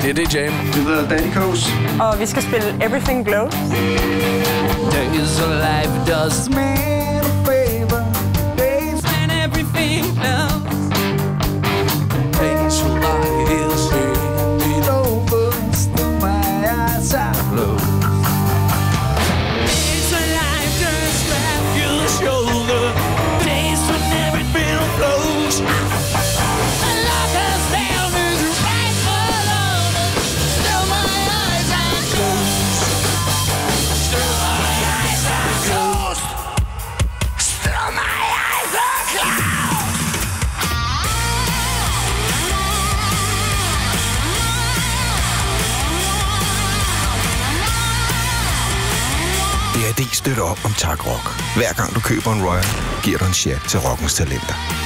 Det er det Jam. Det hedder Danny Coase. Og vi skal spille Everything Glows. Days of life does me a favor. Days when everything glows. Days of life is it over. Still my eyes are closed. Days of life just grab your shoulder. Days when everything flows. And lock us down is right below. Still my eyes are closed. Still my eyes are closed. Still my eyes are closed. DRD støtter op om Tak Rock. Hver gang du køber en Royal, giver du en chat til rockens talenter.